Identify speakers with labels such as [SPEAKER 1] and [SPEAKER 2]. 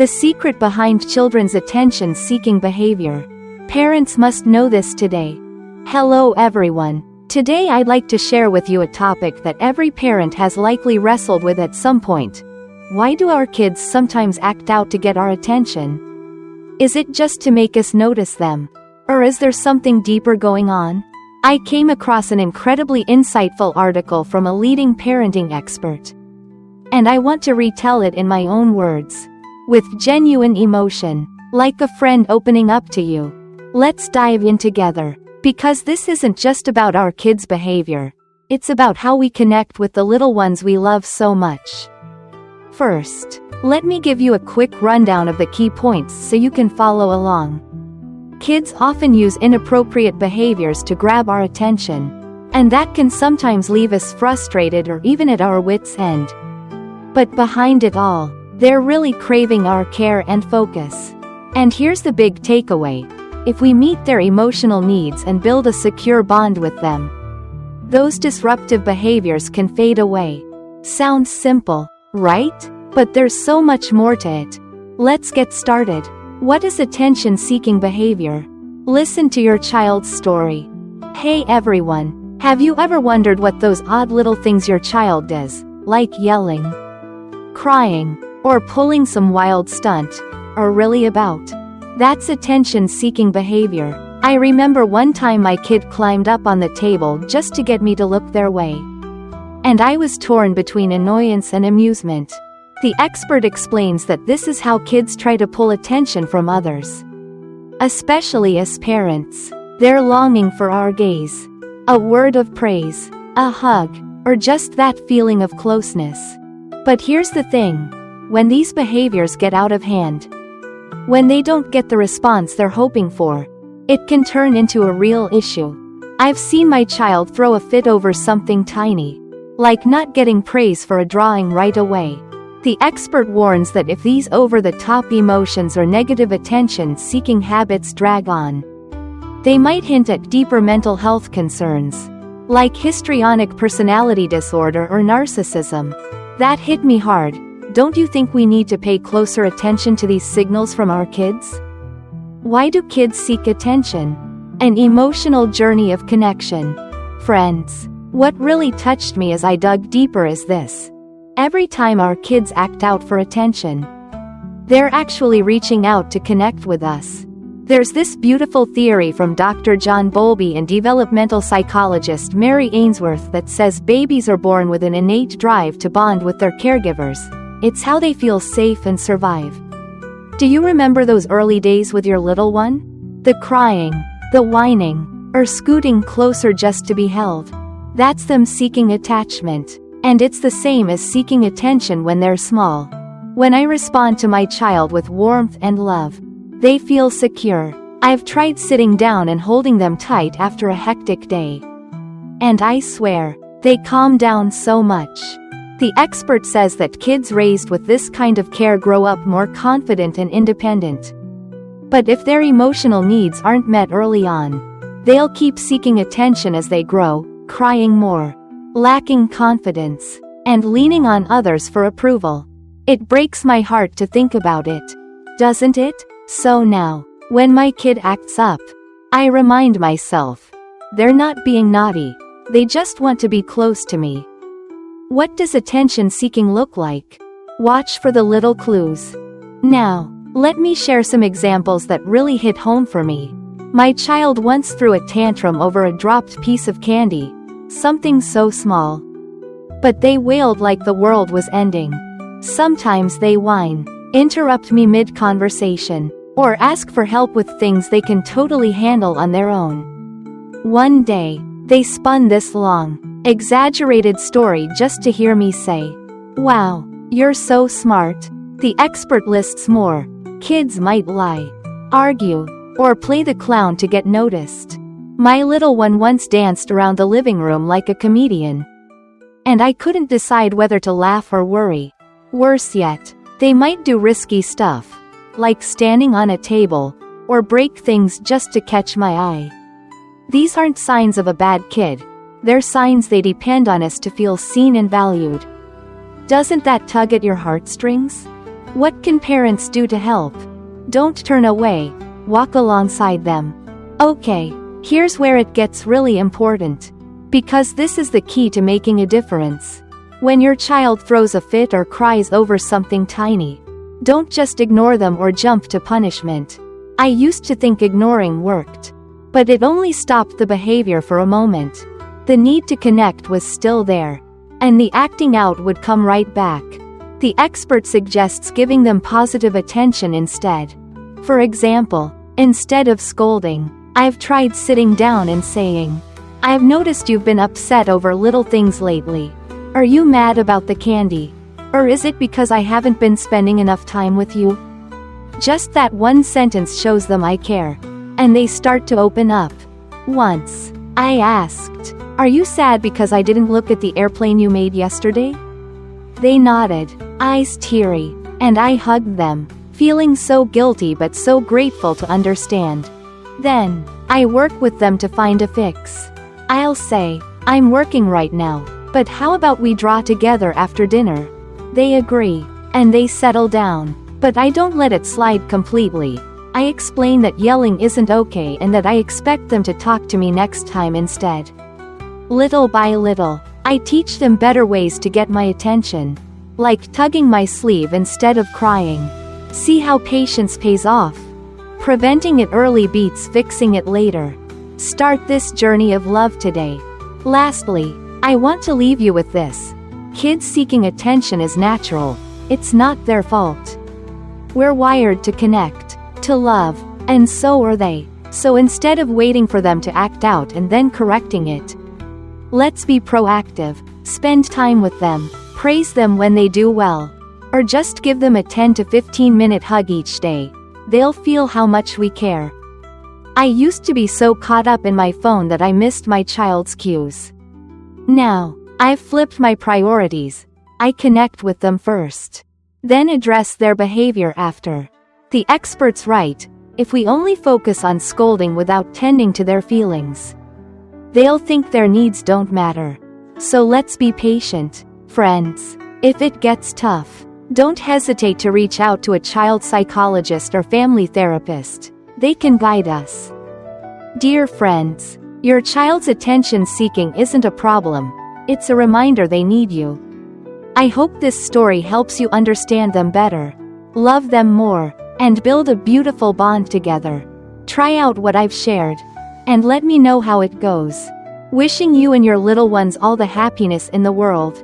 [SPEAKER 1] The secret behind children's attention-seeking behavior. Parents must know this today. Hello everyone. Today I'd like to share with you a topic that every parent has likely wrestled with at some point. Why do our kids sometimes act out to get our attention? Is it just to make us notice them? Or is there something deeper going on? I came across an incredibly insightful article from a leading parenting expert. And I want to retell it in my own words. With genuine emotion, like a friend opening up to you. Let's dive in together, because this isn't just about our kids' behavior, it's about how we connect with the little ones we love so much. First, let me give you a quick rundown of the key points so you can follow along. Kids often use inappropriate behaviors to grab our attention, and that can sometimes leave us frustrated or even at our wits' end. But behind it all, they're really craving our care and focus. And here's the big takeaway. If we meet their emotional needs and build a secure bond with them, those disruptive behaviors can fade away. Sounds simple, right? But there's so much more to it. Let's get started. What is attention-seeking behavior? Listen to your child's story. Hey everyone, have you ever wondered what those odd little things your child does, like yelling, crying, or pulling some wild stunt, are really about? That's attention-seeking behavior. I remember one time my kid climbed up on the table just to get me to look their way. And I was torn between annoyance and amusement. The expert explains that this is how kids try to pull attention from others. Especially as parents. They're longing for our gaze. A word of praise, a hug, or just that feeling of closeness. But here's the thing. When these behaviors get out of hand, when they don't get the response they're hoping for, it can turn into a real issue. I've seen my child throw a fit over something tiny, like not getting praise for a drawing right away. The expert warns that if these over-the-top emotions or negative attention-seeking habits drag on, they might hint at deeper mental health concerns, like histrionic personality disorder or narcissism. That hit me hard. Don't you think we need to pay closer attention to these signals from our kids? Why do kids seek attention? An emotional journey of connection. Friends, what really touched me as I dug deeper is this. Every time our kids act out for attention, they're actually reaching out to connect with us. There's this beautiful theory from Dr. John Bowlby and developmental psychologist Mary Ainsworth that says babies are born with an innate drive to bond with their caregivers. It's how they feel safe and survive. Do you remember those early days with your little one? The crying, the whining, or scooting closer just to be held. That's them seeking attachment. And it's the same as seeking attention when they're small. When I respond to my child with warmth and love, they feel secure. I've tried sitting down and holding them tight after a hectic day. And I swear, they calm down so much. The expert says that kids raised with this kind of care grow up more confident and independent. But if their emotional needs aren't met early on, they'll keep seeking attention as they grow, crying more, lacking confidence, and leaning on others for approval. It breaks my heart to think about it, doesn't it? So now, when my kid acts up, I remind myself, they're not being naughty, they just want to be close to me. What does attention-seeking look like? Watch for the little clues. Now, let me share some examples that really hit home for me. My child once threw a tantrum over a dropped piece of candy, something so small. But they wailed like the world was ending. Sometimes they whine, interrupt me mid-conversation, or ask for help with things they can totally handle on their own. One day, they spun this long, exaggerated story just to hear me say, "Wow, you're so smart." The expert lists more. Kids might lie, argue, or play the clown to get noticed. My little one once danced around the living room like a comedian. And I couldn't decide whether to laugh or worry. Worse yet, they might do risky stuff, like standing on a table, or break things just to catch my eye. These aren't signs of a bad kid. They're signs they depend on us to feel seen and valued. Doesn't that tug at your heartstrings? What can parents do to help? Don't turn away. Walk alongside them. Okay, here's where it gets really important. Because this is the key to making a difference. When your child throws a fit or cries over something tiny, don't just ignore them or jump to punishment. I used to think ignoring worked. But it only stopped the behavior for a moment. The need to connect was still there. And the acting out would come right back. The expert suggests giving them positive attention instead. For example, instead of scolding, I've tried sitting down and saying, "I've noticed you've been upset over little things lately. Are you mad about the candy? Or is it because I haven't been spending enough time with you?" Just that one sentence shows them I care. And they start to open up. Once, I asked, "Are you sad because I didn't look at the airplane you made yesterday?" They nodded, eyes teary, and I hugged them, feeling so guilty but so grateful to understand. Then, I work with them to find a fix. I'll say, "I'm working right now, but how about we draw together after dinner?" They agree, and they settle down. But I don't let it slide completely. I explain that yelling isn't okay and that I expect them to talk to me next time instead. Little by little, I teach them better ways to get my attention. Like tugging my sleeve instead of crying. See how patience pays off? Preventing it early beats fixing it later. Start this journey of love today. Lastly, I want to leave you with this. Kids seeking attention is natural. It's not their fault. We're wired to connect, to love, and so are they. So instead of waiting for them to act out and then correcting it, let's be proactive, spend time with them, praise them when they do well, or just give them a 10 to 15-minute hug each day. They'll feel how much we care. I used to be so caught up in my phone that I missed my child's cues. Now, I've flipped my priorities. I connect with them first. Then address their behavior after. The expert's right. If we only focus on scolding without tending to their feelings, they'll think their needs don't matter. So let's be patient, friends. If it gets tough, don't hesitate to reach out to a child psychologist or family therapist. They can guide us. Dear friends, your child's attention seeking isn't a problem. It's a reminder they need you. I hope this story helps you understand them better, love them more, and build a beautiful bond together. Try out what I've shared, and let me know how it goes. Wishing you and your little ones all the happiness in the world.